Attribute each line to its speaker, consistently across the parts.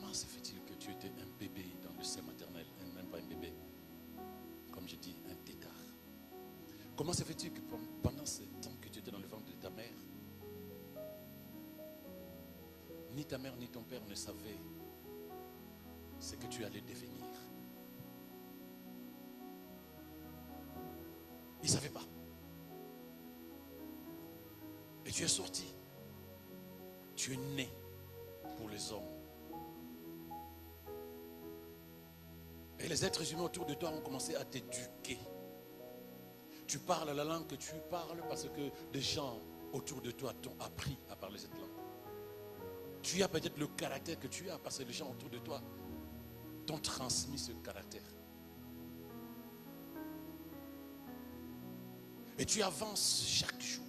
Speaker 1: comment se fait-il que tu étais un bébé dans le sein maternel, même pas un bébé, comme je dis, un tétard? Comment se fait-il que pendant ce temps que tu étais dans le ventre de ta mère, ni ta mère ni ton père ne savaient ce que tu allais devenir? Ils ne savaient pas. Et tu es sorti. Tu es né pour les hommes. Et les êtres humains autour de toi ont commencé à t'éduquer. Tu parles la langue que tu parles parce que des gens autour de toi t'ont appris à parler cette langue. Tu as peut-être le caractère que tu as parce que les gens autour de toi t'ont transmis ce caractère. Et tu avances chaque jour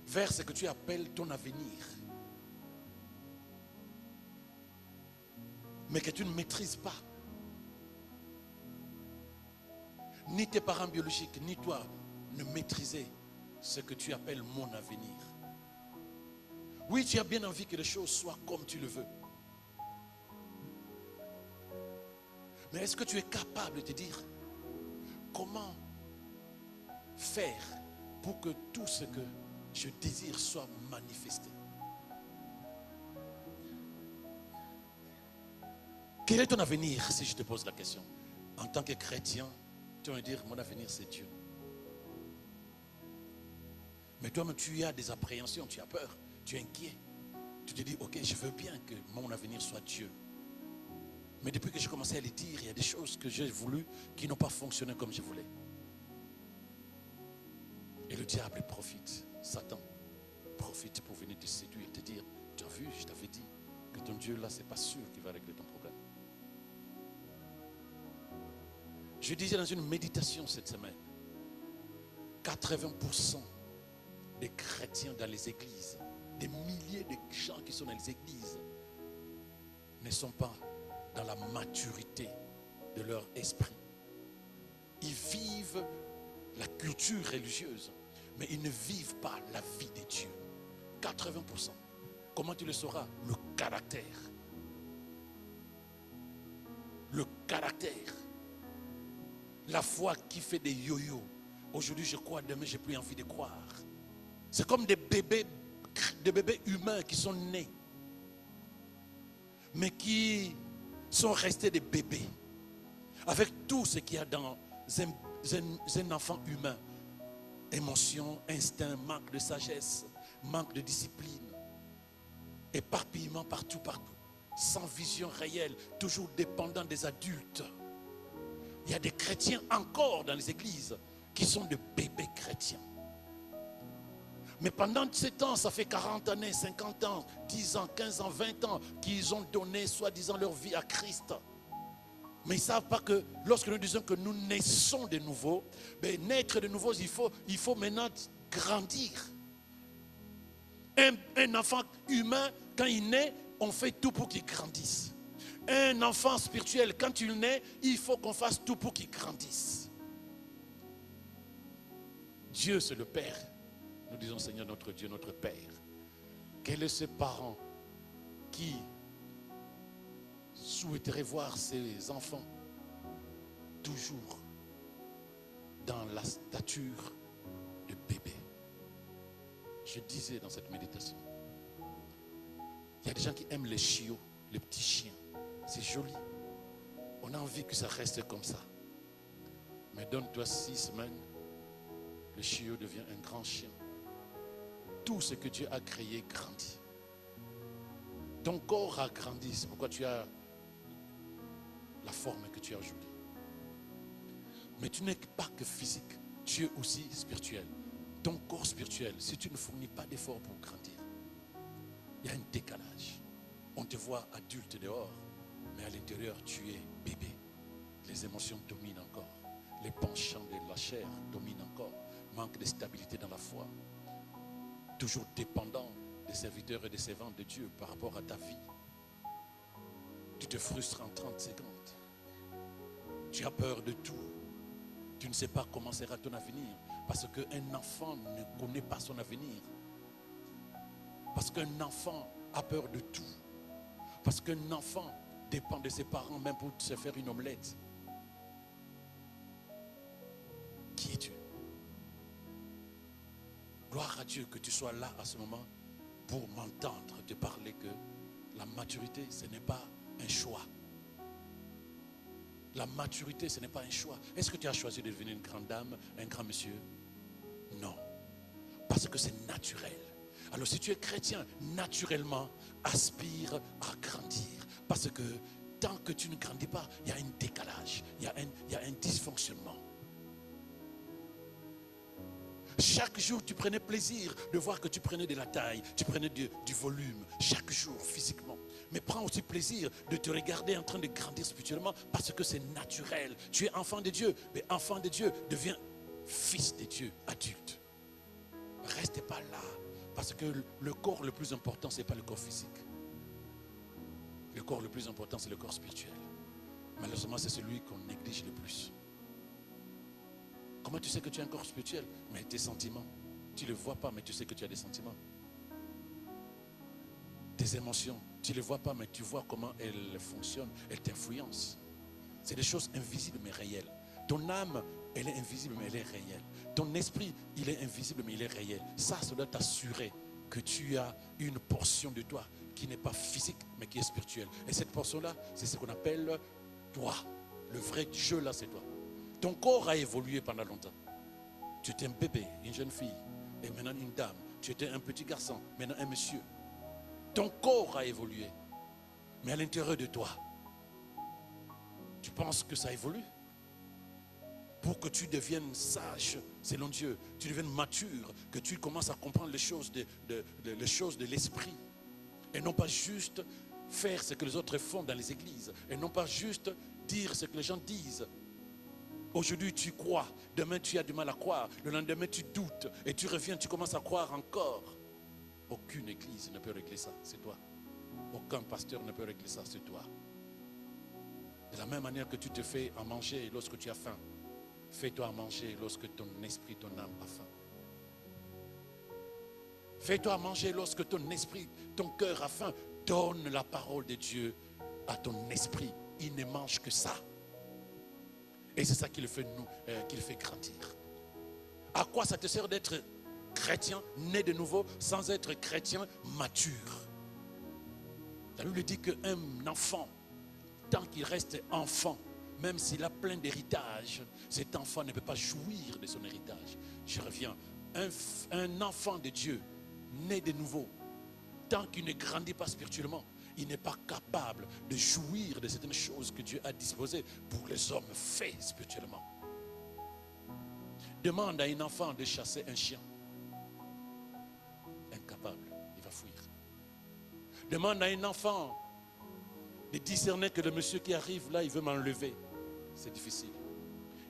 Speaker 1: vers ce que tu appelles ton avenir, mais que tu ne maîtrises pas. Ni tes parents biologiques, ni toi ne maîtrisez ce que tu appelles mon avenir. Oui, tu as bien envie que les choses soient comme tu le veux. Mais est-ce que tu es capable de te dire comment faire pour que tout ce que je désire soit manifesté? Quel est ton avenir si je te pose la question? En tant que chrétien, tu vas me dire mon avenir c'est Dieu. Mais toi-même tu as des appréhensions, tu as peur, tu es inquiet. Tu te dis ok, je veux bien que mon avenir soit Dieu. Mais depuis que j'ai commencé à les dire, il y a des choses que j'ai voulu qui n'ont pas fonctionné comme je voulais. Et le diable profite, Satan profite pour venir te séduire, te dire, tu as vu, je t'avais dit que ton Dieu là, c'est pas sûr qu'il va régler ton problème. Je disais dans une méditation cette semaine, 80% des chrétiens dans les églises, des milliers de gens qui sont dans les églises, ne sont pas dans la maturité de leur esprit. Ils vivent la culture religieuse, mais ils ne vivent pas la vie de Dieu. 80%. Comment tu le sauras? Le caractère. Le caractère. La foi qui fait des yo-yo. Aujourd'hui je crois, demain j'ai plus envie de croire. C'est comme des bébés humains qui sont nés, mais qui sont restés des bébés. Avec tout ce qu'il y a dans un enfant humain. Émotion, instinct, manque de sagesse, manque de discipline, éparpillement partout, sans vision réelle, toujours dépendant des adultes. Il y a des chrétiens encore dans les églises qui sont des bébés chrétiens. Mais pendant ce temps, ça fait 40 années, 50 ans, 10 ans, 15 ans, 20 ans qu'ils ont donné soi-disant leur vie à Christ. Mais ils ne savent pas que lorsque nous disons que nous naissons de nouveau, ben, naître de nouveau, il faut maintenant grandir. Un enfant humain, quand il naît, on fait tout pour qu'il grandisse. Un enfant spirituel, quand il naît, il faut qu'on fasse tout pour qu'il grandisse. Dieu, c'est le Père. Nous disons, Seigneur, notre Dieu, notre Père. Quel est ce parent qui souhaiterait voir ses enfants toujours dans la stature de bébé? Je disais dans cette méditation, il y a des gens qui aiment les chiots, les petits chiens. C'est joli. On a envie que ça reste comme ça. Mais donne-toi 6 semaines, le chiot devient un grand chien. Tout ce que Dieu a créé grandit. Ton corps a grandi, c'est pourquoi tu as la forme que tu as aujourd'hui. Mais tu n'es pas que physique, tu es aussi spirituel. Ton corps spirituel, si tu ne fournis pas d'efforts pour grandir, il y a un décalage. On te voit adulte dehors, mais à l'intérieur, tu es bébé. Les émotions dominent encore. Les penchants de la chair dominent encore. Manque de stabilité dans la foi. Toujours dépendant des serviteurs et des servantes de Dieu par rapport à ta vie. Tu te frustres en 30 secondes. Tu as peur de tout. Tu ne sais pas comment sera ton avenir. Parce qu'un enfant ne connaît pas son avenir. Parce qu'un enfant a peur de tout. Parce qu'un enfant dépend de ses parents même pour se faire une omelette. Qui es-tu? Gloire à Dieu que tu sois là à ce moment pour m'entendre te parler que la maturité, ce n'est pas un choix. La maturité, ce n'est pas un choix. Est-ce que tu as choisi de devenir une grande dame, un grand monsieur? Non. Parce que c'est naturel. Alors si tu es chrétien, naturellement, aspire à grandir. Parce que tant que tu ne grandis pas, il y a un décalage, il y a un dysfonctionnement. Chaque jour, tu prenais plaisir de voir que tu prenais de la taille, tu prenais du volume, chaque jour, physiquement. Mais prends aussi plaisir de te regarder en train de grandir spirituellement parce que c'est naturel. Tu es enfant de Dieu, mais enfant de Dieu devient fils de Dieu, adulte. Restez pas là, parce que le corps le plus important, ce n'est pas le corps physique. Le corps le plus important, c'est le corps spirituel. Malheureusement, c'est celui qu'on néglige le plus. Comment tu sais que tu as un corps spirituel? Mais tes sentiments. Tu ne le vois pas, mais tu sais que tu as des sentiments. Tes émotions. Tu ne les vois pas, mais tu vois comment elles fonctionnent. Elles t'influencent. C'est des choses invisibles, mais réelles. Ton âme, elle est invisible, mais elle est réelle. Ton esprit, il est invisible, mais il est réel. Ça doit t'assurer que tu as une portion de toi qui n'est pas physique, mais qui est spirituelle. Et cette portion-là, c'est ce qu'on appelle toi. Le vrai jeu, là, c'est toi. Ton corps a évolué pendant longtemps. Tu étais un bébé, une jeune fille, et maintenant une dame. Tu étais un petit garçon, maintenant un monsieur. Ton corps a évolué. Mais à l'intérieur de toi, tu penses que ça évolue? Pour que tu deviennes sage, selon Dieu, tu deviennes mature, que tu commences à comprendre les choses de l'esprit. Et non pas juste faire ce que les autres font dans les églises. Et non pas juste dire ce que les gens disent. Aujourd'hui tu crois, demain tu as du mal à croire, le lendemain tu doutes et tu reviens, tu commences à croire encore. Aucune église ne peut régler ça, c'est toi. Aucun pasteur ne peut régler ça, c'est toi. De la même manière que tu te fais à manger lorsque tu as faim, fais-toi à manger lorsque ton esprit, ton âme a faim. Fais-toi à manger lorsque ton esprit, ton cœur a faim. Donne la parole de Dieu à ton esprit. Il ne mange que ça. Et c'est ça qui le fait, qui le fait grandir. À quoi ça te sert d'être chrétien, né de nouveau, sans être chrétien mature? La Bible dit qu'un enfant, tant qu'il reste enfant, même s'il a plein d'héritage, cet enfant ne peut pas jouir de son héritage. Je reviens. Un enfant de Dieu, né de nouveau, tant qu'il ne grandit pas spirituellement, il n'est pas capable de jouir de certaines choses que Dieu a disposées pour les hommes faits spirituellement. Demande à un enfant de chasser un chien. Incapable, il va fuir. Demande à un enfant de discerner que le monsieur qui arrive là, il veut m'enlever. C'est difficile.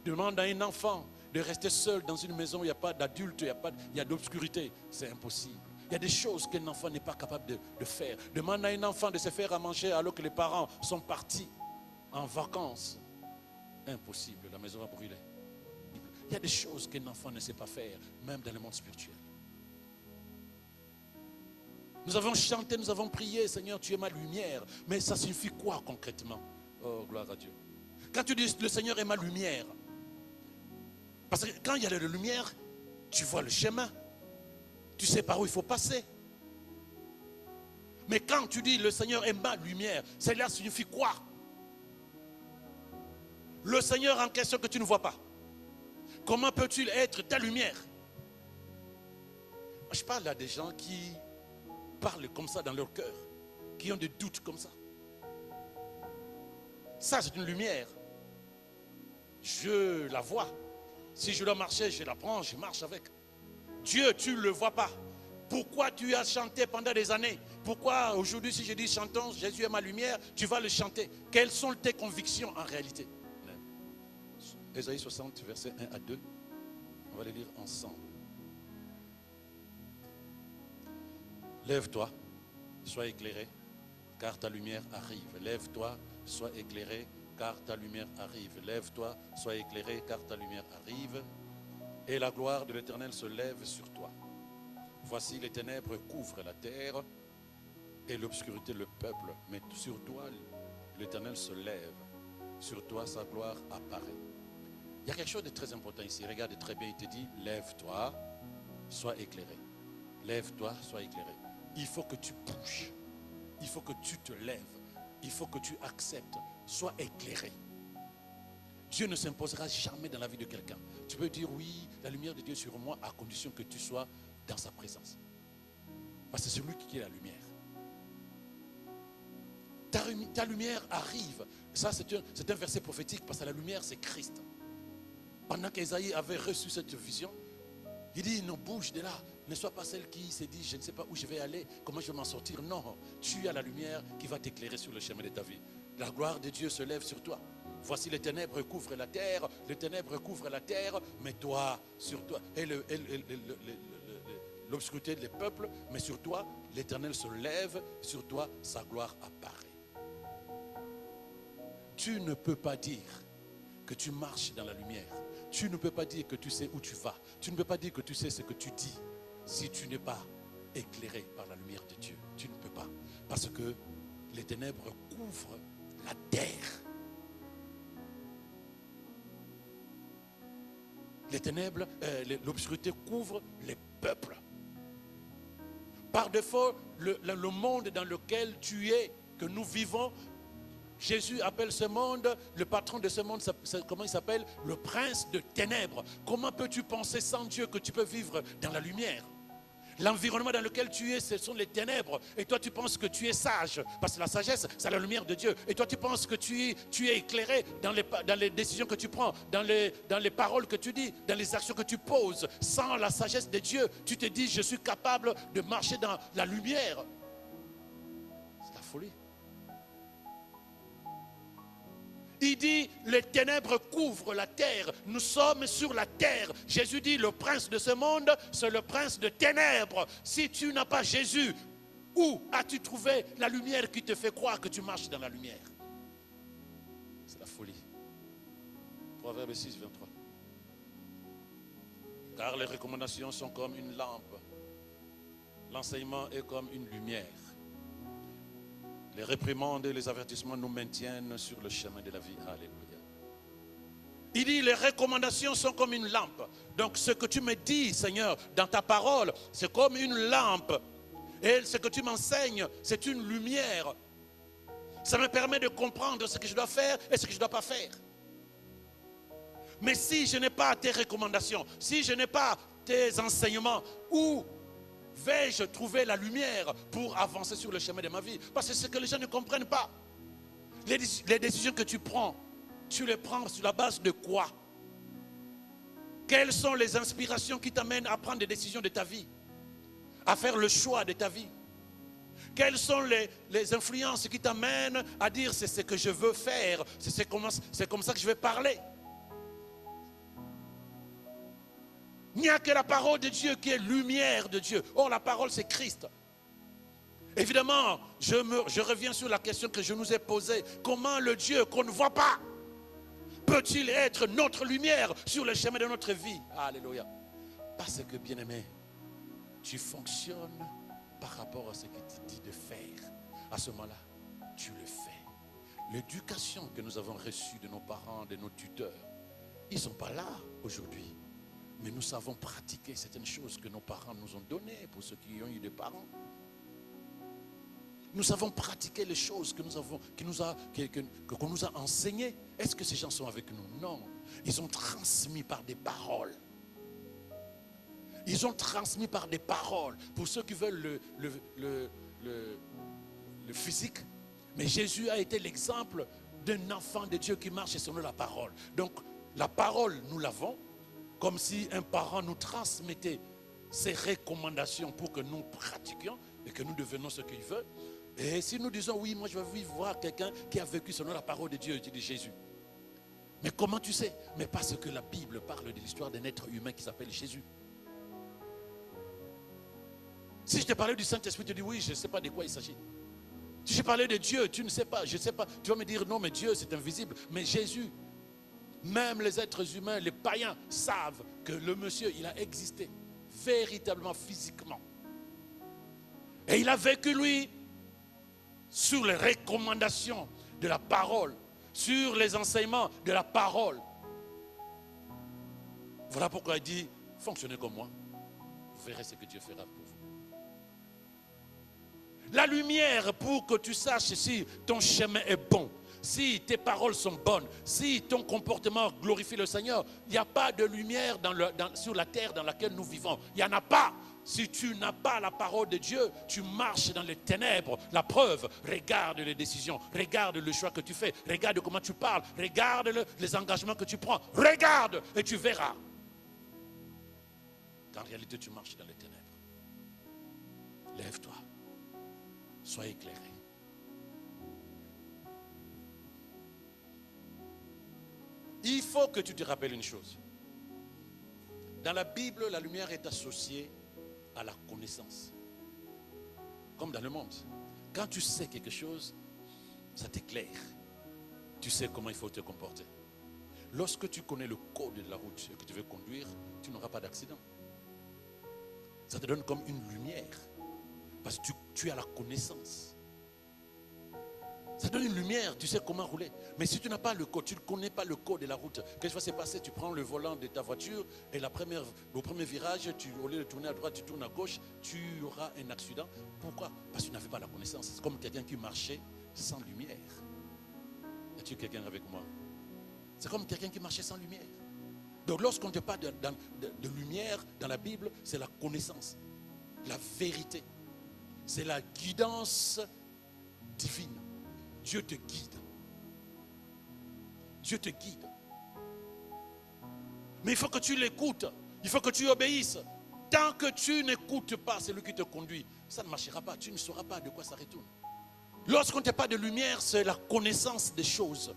Speaker 1: Demande à un enfant de rester seul dans une maison où il n'y a pas d'adulte, il y a d'obscurité. C'est impossible. Il y a des choses qu'un enfant n'est pas capable de faire. Demande à un enfant de se faire à manger alors que les parents sont partis en vacances. Impossible, la maison va brûler. Il y a des choses qu'un enfant ne sait pas faire, même dans le monde spirituel. Nous avons chanté, nous avons prié, Seigneur, tu es ma lumière. Mais ça signifie quoi concrètement? Oh, gloire à Dieu. Quand tu dis le Seigneur est ma lumière, parce que quand il y a la lumière, tu vois le chemin. Tu sais par où il faut passer. Mais quand tu dis le Seigneur est ma lumière, cela signifie quoi? Le Seigneur en question que tu ne vois pas. Comment peut-il être ta lumière? Je parle à des gens qui parlent comme ça dans leur cœur, qui ont des doutes comme ça. Ça, c'est une lumière. Je la vois. Si je dois marcher, je la prends, je marche avec. Dieu, tu ne le vois pas. Pourquoi tu as chanté pendant des années? Pourquoi aujourd'hui, si je dis chantons, Jésus est ma lumière, tu vas le chanter? Quelles sont tes convictions en réalité? Ésaïe 60, versets 1 à 2. On va les lire ensemble. Lève-toi, sois éclairé, car ta lumière arrive. Lève-toi, sois éclairé, car ta lumière arrive. Lève-toi, sois éclairé, car ta lumière arrive. Et la gloire de l'Éternel se lève sur toi. Voici les ténèbres couvrent la terre, et l'obscurité le peuple. Mais sur toi, l'Éternel se lève. Sur toi, sa gloire apparaît. Il y a quelque chose de très important ici. Regarde très bien, il te dit, lève-toi, sois éclairé. Lève-toi, sois éclairé. Il faut que tu bouges. Il faut que tu te lèves. Il faut que tu acceptes. Sois éclairé. Dieu ne s'imposera jamais dans la vie de quelqu'un. Tu peux dire oui, la lumière de Dieu sur moi, à condition que tu sois dans sa présence. Parce que c'est celui qui est la lumière. Ta lumière arrive. Ça, c'est un verset prophétique parce que la lumière, c'est Christ. Pendant qu'Ésaïe avait reçu cette vision, il dit, non, bouge de là. Ne sois pas celle qui s'est dit, je ne sais pas où je vais aller, comment je vais m'en sortir. Non, tu as la lumière qui va t'éclairer sur le chemin de ta vie. La gloire de Dieu se lève sur toi. Voici les ténèbres couvrent la terre, les ténèbres couvrent la terre, mais toi, sur toi, et l'obscurité des peuples, mais sur toi, l'Éternel se lève, sur toi, sa gloire apparaît. Tu ne peux pas dire que tu marches dans la lumière. Tu ne peux pas dire que tu sais où tu vas. Tu ne peux pas dire que tu sais ce que tu dis si tu n'es pas éclairé par la lumière de Dieu. Tu ne peux pas. Parce que les ténèbres couvrent la terre. Les ténèbres, l'obscurité couvre les peuples. Par défaut, le monde dans lequel tu es, que nous vivons, Jésus appelle ce monde, le patron de ce monde, comment il s'appelle? Le prince de ténèbres. Comment peux-tu penser sans Dieu que tu peux vivre dans la lumière? L'environnement dans lequel tu es, ce sont les ténèbres. Et toi, tu penses que tu es sage. Parce que la sagesse, c'est la lumière de Dieu. Et toi, tu penses que tu es éclairé dans les décisions que tu prends, dans les paroles que tu dis, dans les actions que tu poses. Sans la sagesse de Dieu, tu te dis, je suis capable de marcher dans la lumière. C'est la folie. Il dit, les ténèbres couvrent la terre. Nous sommes sur la terre. Jésus dit, le prince de ce monde, c'est le prince de ténèbres. Si tu n'as pas Jésus, où as-tu trouvé la lumière qui te fait croire que tu marches dans la lumière? C'est la folie. Proverbe 6, 23. Car les recommandations sont comme une lampe. L'enseignement est comme une lumière. Les réprimandes et les avertissements nous maintiennent sur le chemin de la vie. Alléluia. Il dit, les recommandations sont comme une lampe. Donc ce que tu me dis, Seigneur, dans ta parole, c'est comme une lampe. Et ce que tu m'enseignes, c'est une lumière. Ça me permet de comprendre ce que je dois faire et ce que je ne dois pas faire. Mais si je n'ai pas tes recommandations, si je n'ai pas tes enseignements, où vais-je trouver la lumière pour avancer sur le chemin de ma vie? Parce que c'est ce que les gens ne comprennent pas. Les décisions que tu prends, tu les prends sur la base de quoi? Quelles sont les inspirations qui t'amènent à prendre des décisions de ta vie? À faire le choix de ta vie? Quelles sont les influences qui t'amènent à dire c'est ce que je veux faire, c'est comme ça que je vais parler? Il n'y a que la parole de Dieu qui est lumière de Dieu. Or, la parole, c'est Christ. Évidemment, je reviens sur la question que je nous ai posée. Comment le Dieu qu'on ne voit pas peut-il être notre lumière sur le chemin de notre vie? Alléluia. Parce que, bien-aimé, tu fonctionnes par rapport à ce qu'il te dit de faire. À ce moment-là, tu le fais. L'éducation que nous avons reçue de nos parents, de nos tuteurs, ils ne sont pas là aujourd'hui. Mais nous savons pratiquer certaines choses que nos parents nous ont données, pour ceux qui ont eu des parents. Nous savons pratiquer les choses qu'on nous a enseignées. Est-ce que ces gens sont avec nous? Non. Ils ont transmis par des paroles. Ils ont transmis par des paroles. Pour ceux qui veulent le physique. Mais Jésus a été l'exemple d'un enfant de Dieu qui marche selon la parole. Donc, la parole, nous l'avons. Comme si un parent nous transmettait ses recommandations pour que nous pratiquions et que nous devenions ce qu'il veut. Et si nous disons, oui, moi je veux voir quelqu'un qui a vécu selon la parole de Dieu, de Jésus. Mais comment tu sais? Mais parce que la Bible parle de l'histoire d'un être humain qui s'appelle Jésus. Si je te parlais du Saint-Esprit, tu dis, oui, je ne sais pas de quoi il s'agit. Si je parlais de Dieu, tu ne sais pas, je ne sais pas. Tu vas me dire, non, mais Dieu, c'est invisible. Mais Jésus, même les êtres humains, les païens savent que le monsieur, il a existé véritablement, physiquement. Et il a vécu, lui, sur les recommandations de la parole, sur les enseignements de la parole. Voilà pourquoi il dit, fonctionnez comme moi, vous verrez ce que Dieu fera pour vous. La lumière pour que tu saches si ton chemin est bon, si tes paroles sont bonnes, si ton comportement glorifie le Seigneur. Il n'y a pas de lumière sur la terre dans laquelle nous vivons. Il n'y en a pas. Si tu n'as pas la parole de Dieu, tu marches dans les ténèbres. La preuve, regarde les décisions, regarde le choix que tu fais, regarde comment tu parles, regarde les engagements que tu prends. Regarde et tu verras qu'en réalité tu marches dans les ténèbres. Lève-toi, sois éclairé. Il faut que tu te rappelles une chose. Dans la Bible, la lumière est associée à la connaissance. Comme dans le monde. Quand tu sais quelque chose, ça t'éclaire. Tu sais comment il faut te comporter. Lorsque tu connais le code de la route et que tu veux conduire, tu n'auras pas d'accident. Ça te donne comme une lumière. Parce que tu as la connaissance. Ça donne une lumière, tu sais comment rouler. Mais si tu n'as pas le code, tu ne connais pas le code de la route, qu'est-ce qui va se passer? Tu prends le volant de ta voiture et au premier virage, au lieu de tourner à droite, tu tournes à gauche, tu auras un accident. Pourquoi? Parce que tu n'avais pas la connaissance. C'est comme quelqu'un qui marchait sans lumière. Y a-t-il quelqu'un avec moi? C'est comme quelqu'un qui marchait sans lumière. Donc lorsqu'on te parle de lumière dans la Bible, c'est la connaissance, la vérité. C'est la guidance divine. Dieu te guide. Dieu te guide. Mais il faut que tu l'écoutes. Il faut que tu obéisses. Tant que tu n'écoutes pas celui qui te conduit, ça ne marchera pas. Tu ne sauras pas de quoi ça retourne. Lorsqu'on ne te parle de lumière, c'est la connaissance des choses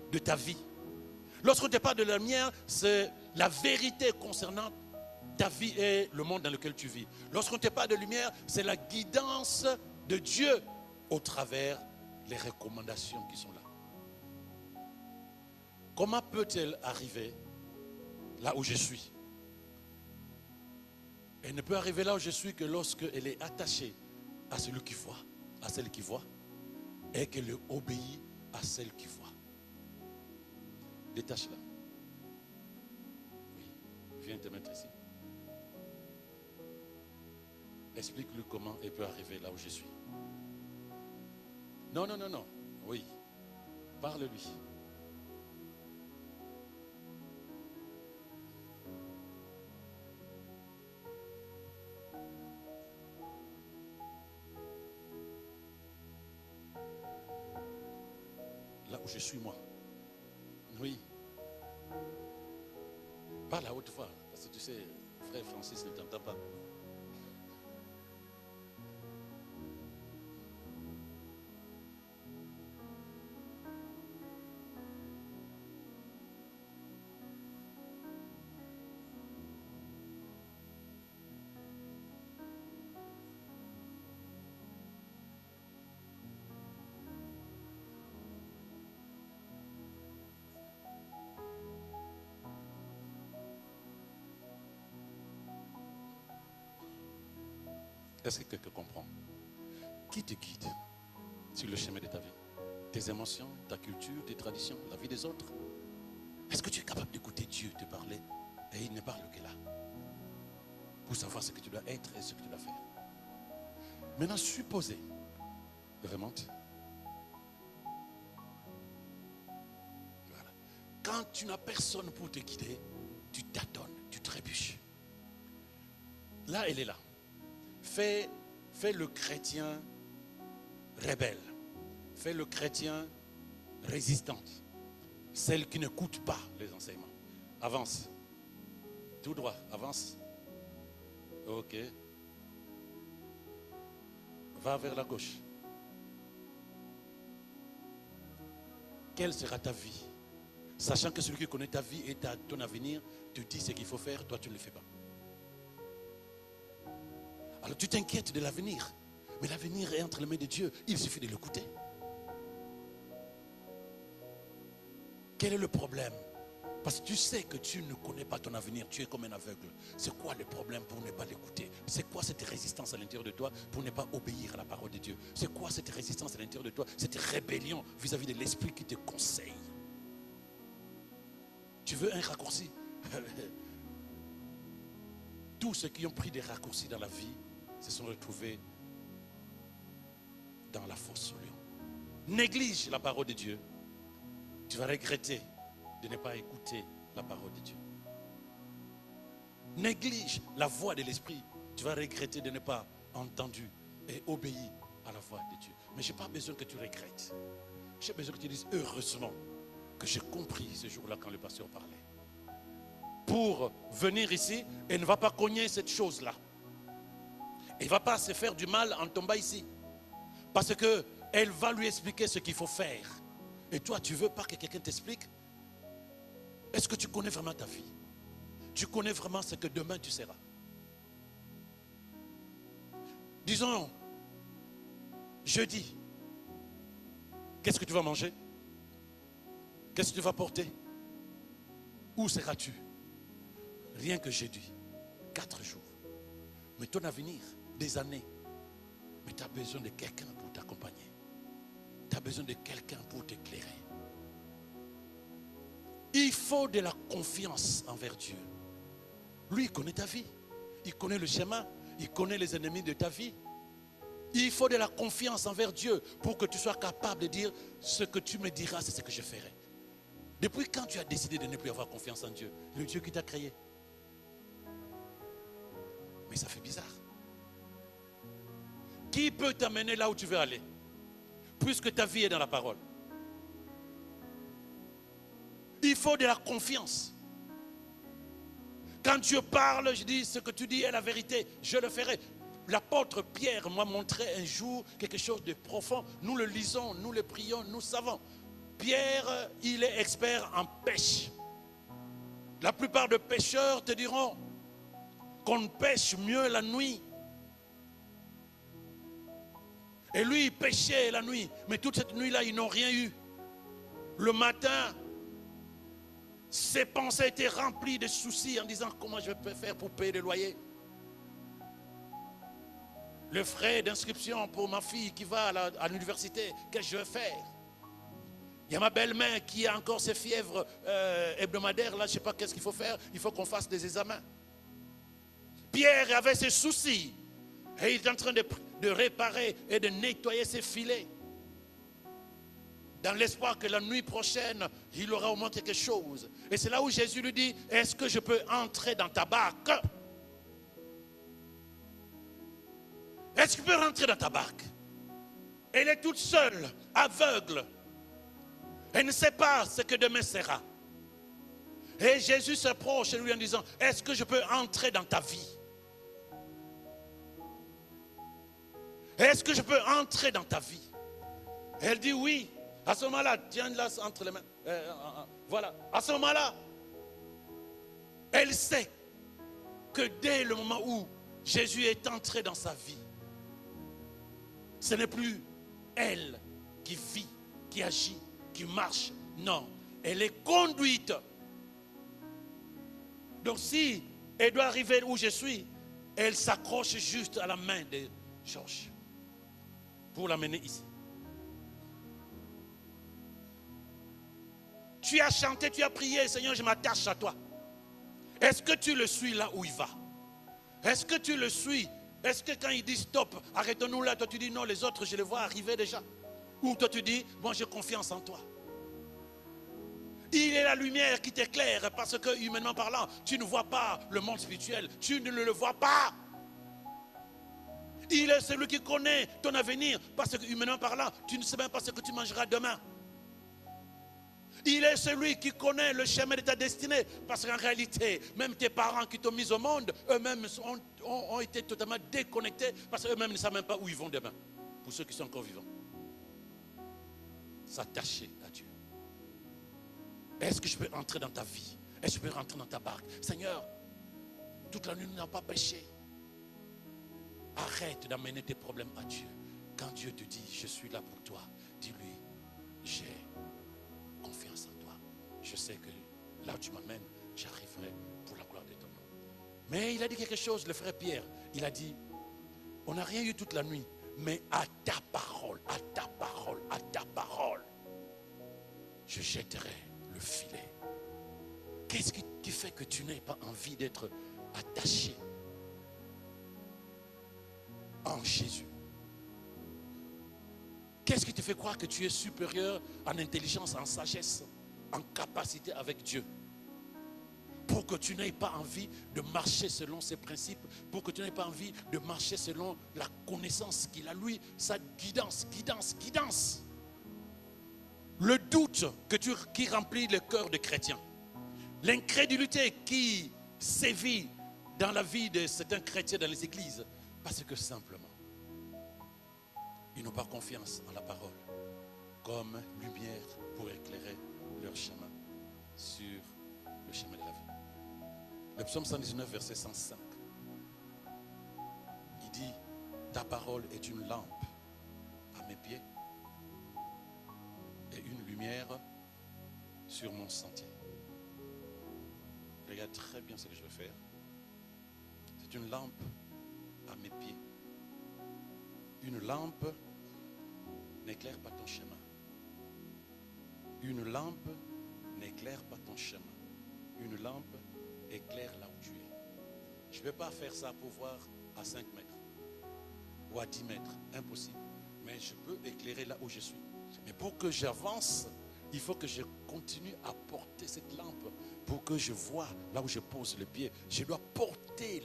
Speaker 1: de ta vie. Lorsqu'on ne te parle de la lumière, c'est la vérité concernant ta vie et le monde dans lequel tu vis. Lorsqu'on te parle de lumière, c'est la guidance de Dieu au travers les recommandations qui sont là. Comment peut-elle arriver là où je suis? Elle ne peut arriver là où je suis que lorsqu'elle est attachée à celui qui voit, à celle qui voit, et qu'elle obéit à celle qui voit. Détache-la. Oui, viens te mettre ici. Explique-lui comment elle peut arriver là où je suis. Non. Oui. Parle-lui. Là où je suis moi. Oui. Parle à haute voix. Parce que tu sais, frère Francis ne t'entend pas. Est-ce que quelqu'un comprend? Qui te guide sur le chemin de ta vie? Tes émotions, ta culture, tes traditions, la vie des autres? Est-ce que tu es capable d'écouter Dieu te parler et il ne parle que là pour savoir ce que tu dois être et ce que tu dois faire? Maintenant, supposez, vraiment, voilà. Quand tu n'as personne pour te guider, tu tâtonnes, tu trébuches. Là, elle est là. Fais le chrétien rebelle. Fais le chrétien résistante. Celle qui n'écoute pas les enseignements. Avance. Tout droit, avance. Ok. Va vers la gauche. Quelle sera ta vie? Sachant que celui qui connaît ta vie et ton avenir te dit ce qu'il faut faire, toi tu ne le fais pas. Alors tu t'inquiètes de l'avenir. Mais l'avenir est entre les mains de Dieu. Il suffit de l'écouter. Quel est le problème? Parce que tu sais que tu ne connais pas ton avenir, tu es comme un aveugle. C'est quoi le problème pour ne pas l'écouter? C'est quoi cette résistance à l'intérieur de toi pour ne pas obéir à la parole de Dieu? C'est quoi cette résistance à l'intérieur de toi, cette rébellion vis-à-vis de l'esprit qui te conseille? Tu veux un raccourci? Tous ceux qui ont pris des raccourcis dans la vie se sont retrouvés dans la fosse au lion. Néglige la parole de Dieu, tu vas regretter de ne pas écouter la parole de Dieu. Néglige la voix de l'esprit, tu vas regretter de ne pas entendu et obéi à la voix de Dieu. Mais je n'ai pas besoin que tu regrettes. J'ai besoin que tu dises heureusement que j'ai compris ce jour-là quand le pasteur parlait. Pour venir ici et ne va pas cogner cette chose-là. Il ne va pas se faire du mal en tombant ici. Parce qu'elle va lui expliquer ce qu'il faut faire. Et toi, tu ne veux pas que quelqu'un t'explique? Est-ce que tu connais vraiment ta vie? Tu connais vraiment ce que demain tu seras? Disons, jeudi, qu'est-ce que tu vas manger? Qu'est-ce que tu vas porter? Où seras-tu? Rien que jeudi, 4 jours. Mais ton avenir, des années. Mais tu as besoin de quelqu'un pour t'accompagner. Tu as besoin de quelqu'un pour t'éclairer. Il faut de la confiance envers Dieu. Lui, il connaît ta vie. Il connaît le chemin. Il connaît les ennemis de ta vie. Il faut de la confiance envers Dieu pour que tu sois capable de dire ce que tu me diras, c'est ce que je ferai. Depuis quand tu as décidé de ne plus avoir confiance en Dieu? Le Dieu qui t'a créé. Mais ça fait bizarre. Qui peut t'amener là où tu veux aller? Puisque ta vie est dans la parole. Il faut de la confiance. Quand Dieu parle, je dis ce que tu dis est la vérité, je le ferai. L'apôtre Pierre m'a montré un jour quelque chose de profond. Nous le lisons, nous le prions, nous savons. Pierre, il est expert en pêche. La plupart des pêcheurs te diront qu'on pêche mieux la nuit. Et lui, il pêchait la nuit. Mais toute cette nuit-là, ils n'ont rien eu. Le matin, ses pensées étaient remplies de soucis en disant comment je peux faire pour payer le loyer. Le frais d'inscription pour ma fille qui va à l'université, qu'est-ce que je vais faire? Il y a ma belle-mère qui a encore ses fièvres hebdomadaires. Là, je ne sais pas qu'est-ce qu'il faut faire. Il faut qu'on fasse des examens. Pierre avait ses soucis. Et il est en train de réparer et de nettoyer ses filets. Dans l'espoir que la nuit prochaine, il aura au moins quelque chose. Et c'est là où Jésus lui dit, est-ce que je peux entrer dans ta barque? Est-ce que tu peux rentrer dans ta barque? Elle est toute seule, aveugle. Elle ne sait pas ce que demain sera. Et Jésus s'approche lui en disant, est-ce que je peux entrer dans ta vie? Est-ce que je peux entrer dans ta vie? Elle dit oui. À ce moment-là, tiens-la entre les mains. Voilà. À ce moment-là, elle sait que dès le moment où Jésus est entré dans sa vie, ce n'est plus elle qui vit, qui agit, qui marche. Non, elle est conduite. Donc si elle doit arriver où je suis, elle s'accroche juste à la main de Georges pour l'amener ici. Tu as chanté, tu as prié, Seigneur, je m'attache à toi. Est-ce que tu le suis là où il va? Est-ce que tu le suis? Est-ce que quand il dit stop, arrêtons-nous là, toi tu dis non, les autres je les vois arriver déjà? Ou toi tu dis, bon, j'ai confiance en toi. Il est la lumière qui t'éclaire parce que humainement parlant, tu ne vois pas le monde spirituel, tu ne le vois pas. Il est celui qui connaît ton avenir parce que humainement parlant, tu ne sais même pas ce que tu mangeras demain. Il est celui qui connaît le chemin de ta destinée. Parce qu'en réalité, même tes parents qui t'ont mis au monde, eux-mêmes ont été totalement déconnectés parce qu'eux-mêmes ne savent même pas où ils vont demain. Pour ceux qui sont encore vivants. S'attacher à Dieu. Est-ce que je peux entrer dans ta vie? Est-ce que je peux rentrer dans ta barque? Seigneur, toute la nuit nous n'avons pas péché. Arrête d'amener tes problèmes à Dieu. Quand Dieu te dit, je suis là pour toi, dis-lui, j'ai confiance en toi. Je sais que là où tu m'amènes, j'arriverai pour la gloire de ton nom. Mais il a dit quelque chose, le frère Pierre. Il a dit, on n'a rien eu toute la nuit, mais à ta parole, à ta parole, à ta parole, je jetterai le filet. Qu'est-ce qui fait que tu n'aies pas envie d'être attaché en Jésus? Qu'est-ce qui te fait croire que tu es supérieur en intelligence, en sagesse, en capacité avec Dieu? Pour que tu n'aies pas envie de marcher selon ses principes, pour que tu n'aies pas envie de marcher selon la connaissance qu'il a, lui, sa guidance. Le doute qui remplit le cœur des chrétiens, l'incrédulité qui sévit dans la vie de certains chrétiens dans les églises, parce que simplement, ils n'ont pas confiance en la parole comme lumière pour éclairer leur chemin sur le chemin de la vie. Le psaume 119, verset 105, il dit, ta parole est une lampe à mes pieds et une lumière sur mon sentier. Regarde très bien ce que je vais faire. C'est une lampe à mes pieds. Une lampe n'éclaire pas ton chemin. Une lampe n'éclaire pas ton chemin. Une lampe éclaire là où tu es. Je ne vais pas faire ça pour voir à 5 mètres ou à 10 mètres. Impossible. Mais je peux éclairer là où je suis. Mais pour que j'avance, il faut que je continue à porter cette lampe pour que je vois là où je pose le pied. Je dois porter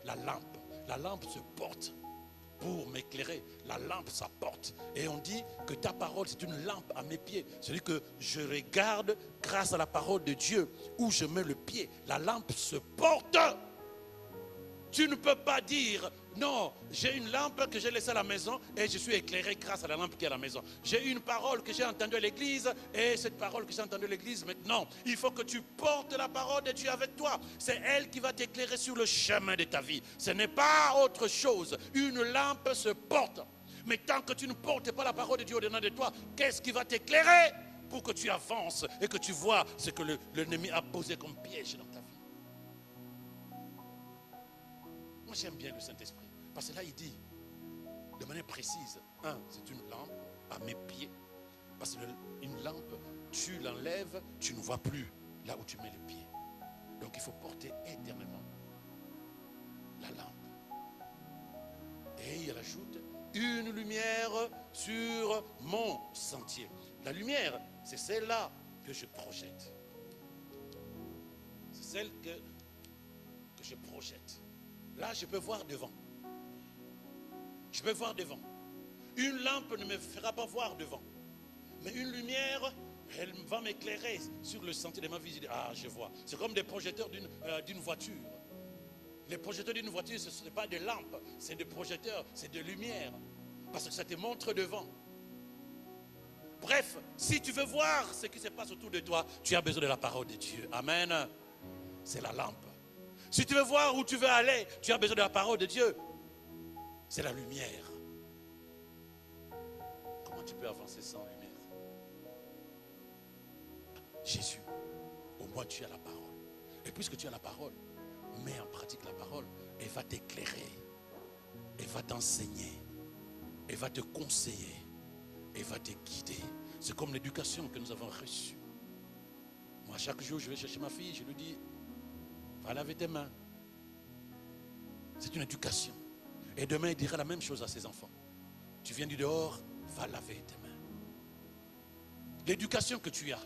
Speaker 1: la lampe. La lampe se porte pour m'éclairer. La lampe, ça porte. Et on dit que ta parole, c'est une lampe à mes pieds. C'est-à-dire que je regarde grâce à la parole de Dieu où je mets le pied. La lampe se porte. Tu ne peux pas dire, non, j'ai une lampe que j'ai laissée à la maison et je suis éclairé grâce à la lampe qui est à la maison. J'ai une parole que j'ai entendue à l'église et cette parole que j'ai entendue à l'église, maintenant, il faut que tu portes la parole de Dieu avec toi. C'est elle qui va t'éclairer sur le chemin de ta vie. Ce n'est pas autre chose. Une lampe se porte. Mais tant que tu ne portes pas la parole de Dieu au-dedans de toi, qu'est-ce qui va t'éclairer pour que tu avances et que tu vois ce que l'ennemi a posé comme piège dans ta vie? Moi, j'aime bien le Saint-Esprit. Parce que là, il dit, de manière précise, c'est une lampe à mes pieds. Parce qu'une lampe, tu l'enlèves, tu ne vois plus là où tu mets les pieds. Donc, il faut porter éternellement la lampe. Et il ajoute, une lumière sur mon sentier. La lumière, c'est celle-là que je projette. C'est celle que je projette. Là, je peux voir devant. Je peux voir devant. Une lampe ne me fera pas voir devant. Mais une lumière, elle va m'éclairer sur le sentier de ma vie. Ah, je vois. C'est comme des projecteurs d'une voiture. Les projecteurs d'une voiture, ce n'est pas des lampes, c'est des projecteurs, c'est des lumières. Parce que ça te montre devant. Bref, si tu veux voir ce qui se passe autour de toi, tu as besoin de la parole de Dieu. Amen. C'est la lampe. Si tu veux voir où tu veux aller, tu as besoin de la parole de Dieu. C'est la lumière. Comment tu peux avancer sans lumière? Jésus, au moins tu as la parole. Et puisque tu as la parole, mets en pratique la parole. Elle va t'éclairer. Elle va t'enseigner. Elle va te conseiller. Elle va te guider. C'est comme l'éducation que nous avons reçue. Moi, chaque jour, je vais chercher ma fille, je lui dis, va laver tes mains. C'est une éducation. Et demain, il dira la même chose à ses enfants. Tu viens du dehors, va laver tes mains. L'éducation que tu as,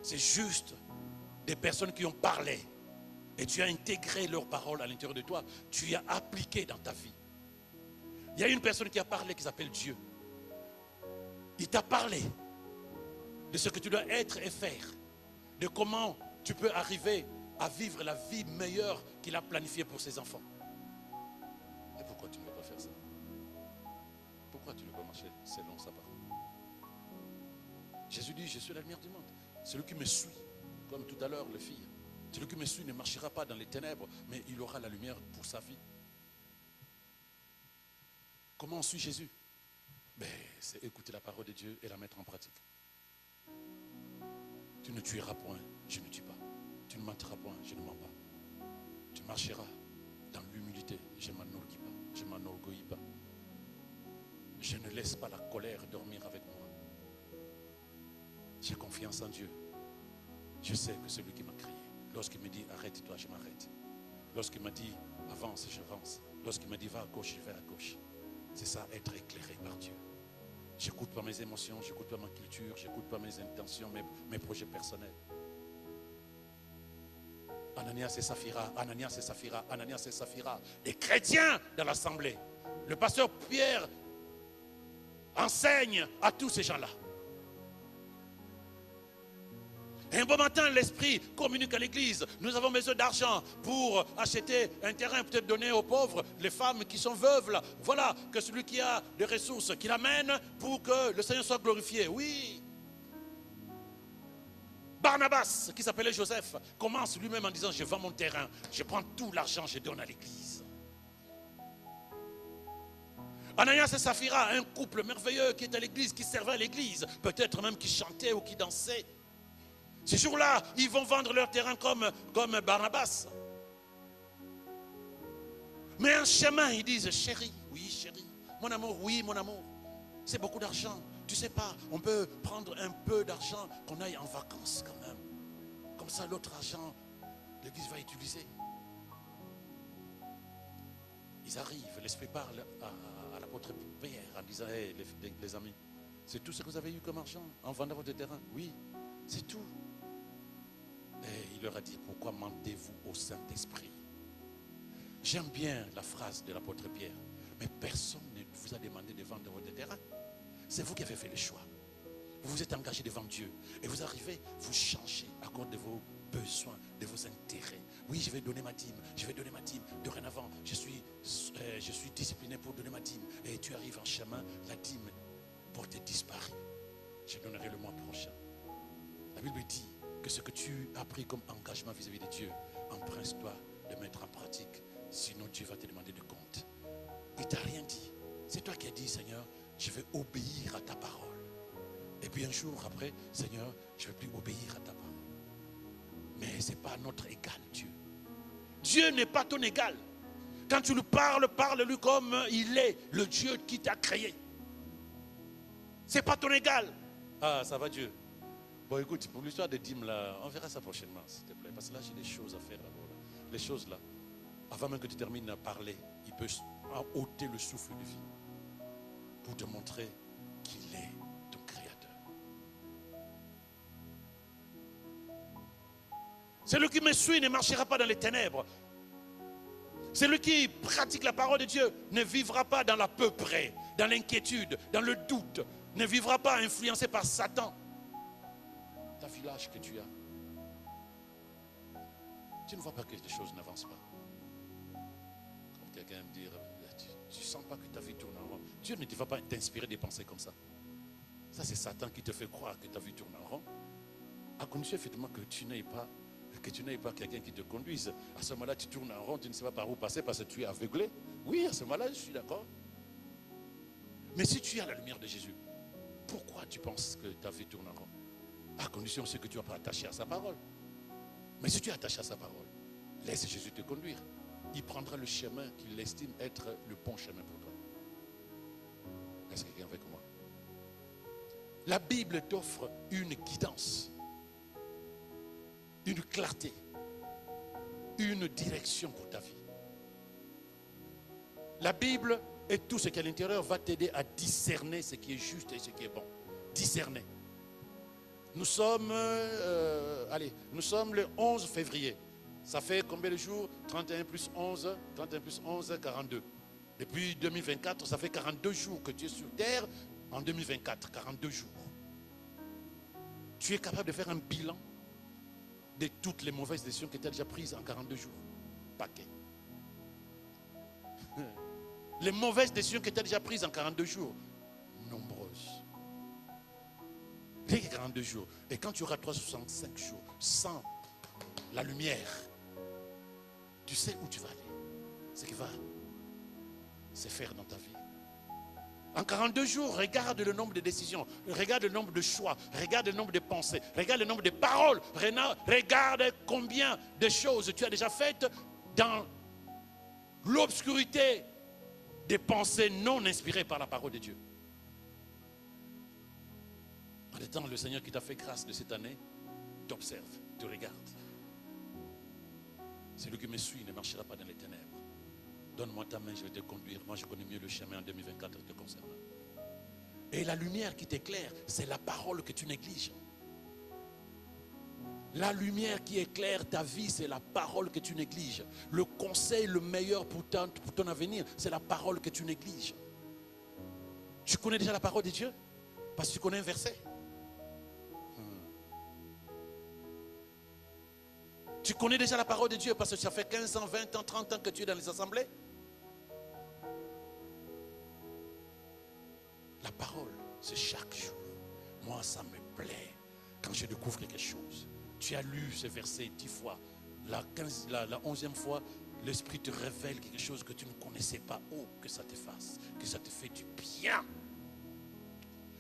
Speaker 1: c'est juste des personnes qui ont parlé. Et tu as intégré leurs paroles à l'intérieur de toi. Tu as appliqué dans ta vie. Il y a une personne qui a parlé qui s'appelle Dieu. Il t'a parlé de ce que tu dois être et faire. De comment tu peux arriver à vivre la vie meilleure qu'il a planifiée pour ses enfants. Et pourquoi tu ne veux pas faire ça? Pourquoi tu ne veux pas marcher selon sa parole? Jésus dit, je suis la lumière du monde. Celui qui me suit, comme tout à l'heure les filles, celui qui me suit ne marchera pas dans les ténèbres, mais il aura la lumière pour sa vie. Comment on suit Jésus? C'est écouter la parole de Dieu et la mettre en pratique. Tu ne tueras point, je ne tue pas. Tu ne mentiras point, je ne mens pas. Tu marcheras dans l'humilité. Je ne m'enorgueillis pas. Je ne laisse pas la colère dormir avec moi. J'ai confiance en Dieu. Je sais que celui qui m'a créé, lorsqu'il me dit arrête-toi, je m'arrête. Lorsqu'il m'a dit avance, j'avance. Lorsqu'il m'a dit va à gauche, je vais à gauche. C'est ça, être éclairé par Dieu. J'écoute pas mes émotions, j'écoute pas ma culture, j'écoute pas mes intentions, mes projets personnels. Ananias et Saphira, Ananias et Saphira, Ananias et Saphira, les chrétiens dans l'assemblée. Le pasteur Pierre enseigne à tous ces gens-là. Et un bon matin, l'Esprit communique à l'église. Nous avons besoin d'argent pour acheter un terrain, peut-être donner aux pauvres, les femmes qui sont veuves. Là. Voilà, que celui qui a des ressources, qu'il amène pour que le Seigneur soit glorifié. Oui. Barnabas, qui s'appelait Joseph, commence lui-même en disant, je vends mon terrain, je prends tout l'argent, je donne à l'église. Ananias et Saphira, un couple merveilleux qui est à l'église, qui servait à l'église, peut-être même qui chantait ou qui dansait. Ces jours-là, ils vont vendre leur terrain comme Barnabas. Mais en chemin, ils disent, chérie, oui chérie, mon amour, oui mon amour, c'est beaucoup d'argent. Tu sais pas, on peut prendre un peu d'argent, qu'on aille en vacances quand même. Comme ça, l'autre argent, l'église va utiliser. Ils arrivent, l'Esprit parle à l'apôtre Pierre en disant, hey, les amis, c'est tout ce que vous avez eu comme argent en vendant votre terrain? Oui, c'est tout. Et il leur a dit, pourquoi mentez-vous au Saint-Esprit? J'aime bien la phrase de l'apôtre Pierre, mais personne ne vous a demandé de vendre votre terrain. C'est vous qui avez fait le choix. Vous vous êtes engagé devant Dieu et vous arrivez, vous changez à cause de vos besoins, de vos intérêts. Oui, je vais donner ma dîme, je vais donner ma dîme. Dorénavant, je suis discipliné pour donner ma dîme. Et tu arrives en chemin, la dîme pour te disparaître. Je donnerai le mois prochain. La Bible dit que ce que tu as pris comme engagement vis-à-vis de Dieu, emprunte-toi de mettre en pratique. Sinon, Dieu va te demander de compte. Il ne t'a rien dit. C'est toi qui as dit, Seigneur, je vais obéir à ta parole. Et puis un jour après, Seigneur, je ne vais plus obéir à ta parole. Mais ce n'est pas notre égal, Dieu. Dieu n'est pas ton égal. Quand tu lui parles, parle-lui comme il est, le Dieu qui t'a créé. Ce n'est pas ton égal. Ah, ça va Dieu. Bon, écoute, pour l'histoire des dîmes, là, on verra ça prochainement, s'il te plaît. Parce que là, j'ai des choses à faire d'abord. Les choses là, avant même que tu termines à parler, il peut ôter le souffle de vie pour te montrer qu'il est ton créateur. Celui qui me suit ne marchera pas dans les ténèbres. Celui qui pratique la parole de Dieu ne vivra pas dans la peuplée, dans l'inquiétude, dans le doute, ne vivra pas influencé par Satan. Ta village que tu as, tu ne vois pas que les choses n'avancent pas. Comme quelqu'un me dit, tu ne sens pas que ta vie tourne en rond. Dieu ne te va pas t'inspirer des pensées comme ça. Ça, c'est Satan qui te fait croire que ta vie tourne en rond. À condition effectivement que tu n'aies pas quelqu'un qui te conduise. À ce moment-là, tu tournes en rond, tu ne sais pas par où passer parce que tu es aveuglé. Oui, à ce moment-là, je suis d'accord. Mais si tu es à la lumière de Jésus, pourquoi tu penses que ta vie tourne en rond? À condition que tu ne sois pas attaché à sa parole. Mais si tu es attaché à sa parole, laisse Jésus te conduire. Il prendra le chemin qu'il estime être le bon chemin pour toi. Est-ce que quelqu'un avec moi? La Bible t'offre une guidance, une clarté, une direction pour ta vie. La Bible et tout ce qui est à l'intérieur va t'aider à discerner ce qui est juste et ce qui est bon. Discerner. Nous sommes le 11 février. Ça fait combien de jours? 31 plus 11, 42. Depuis 2024, ça fait 42 jours que tu es sur terre. En 2024, 42 jours. Tu es capable de faire un bilan de toutes les mauvaises décisions que tu as déjà prises en 42 jours. Paquet. Les mauvaises décisions que tu as déjà prises en 42 jours. Nombreuses. Rien que 42 jours. Et quand tu auras 365 jours sans la lumière, tu sais où tu vas aller. Ce qui va se faire dans ta vie. En 42 jours, regarde le nombre de décisions, regarde le nombre de choix, regarde le nombre de pensées, regarde le nombre de paroles, regarde combien de choses tu as déjà faites dans l'obscurité des pensées non inspirées par la parole de Dieu. En étant le Seigneur qui t'a fait grâce de cette année, t'observe, te regarde. Celui qui me suit ne marchera pas dans les ténèbres. Donne-moi ta main, je vais te conduire. Moi, je connais mieux le chemin en 2024 te concernant. Et la lumière qui t'éclaire, c'est la parole que tu négliges. La lumière qui éclaire ta vie, c'est la parole que tu négliges. Le conseil le meilleur pour ton avenir, c'est la parole que tu négliges. Tu connais déjà la parole de Dieu? Parce que tu connais un verset. Tu connais déjà la parole de Dieu parce que ça fait 15 ans, 20 ans, 30 ans que tu es dans les assemblées. La parole, c'est chaque jour. Moi, ça me plaît quand je découvre quelque chose. Tu as lu ce verset 10 fois. La 11e fois, l'Esprit te révèle quelque chose que tu ne connaissais pas. Oh, que ça te fasse, que ça te fait du bien.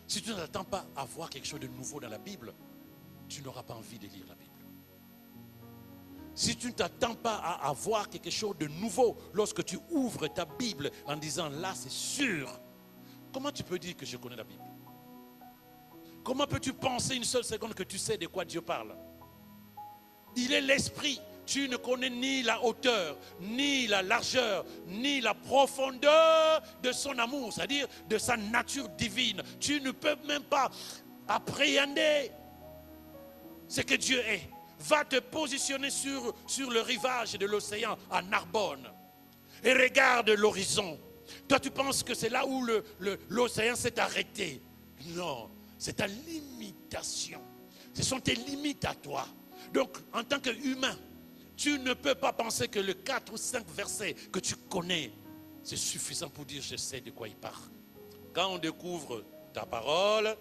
Speaker 1: Si tu n'attends pas à voir quelque chose de nouveau dans la Bible, tu n'auras pas envie de lire la Bible. Si tu ne t'attends pas à avoir quelque chose de nouveau lorsque tu ouvres ta Bible en disant là c'est sûr, comment tu peux dire que je connais la Bible? Comment peux-tu penser une seule seconde que tu sais de quoi Dieu parle? Il est l'esprit. Tu ne connais ni la hauteur, ni la largeur, ni la profondeur de son amour, c'est-à-dire de sa nature divine. Tu ne peux même pas appréhender ce que Dieu est. Va te positionner sur le rivage de l'océan à Narbonne et regarde l'horizon. Toi, tu penses que c'est là où l'océan s'est arrêté. Non, c'est ta limitation. Ce sont tes limites à toi. Donc, en tant qu'humain, tu ne peux pas penser que le 4 ou 5 versets que tu connais, c'est suffisant pour dire je sais de quoi il parle. Quand on découvre ta parole,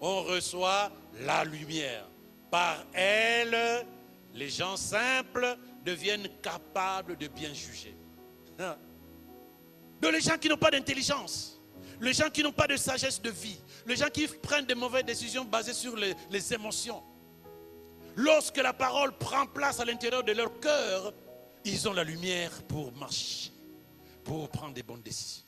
Speaker 1: on reçoit la lumière. Par elle, les gens simples deviennent capables de bien juger. Donc les gens qui n'ont pas d'intelligence, les gens qui n'ont pas de sagesse de vie, les gens qui prennent de mauvaises décisions basées sur les émotions, lorsque la parole prend place à l'intérieur de leur cœur, ils ont la lumière pour marcher, pour prendre des bonnes décisions.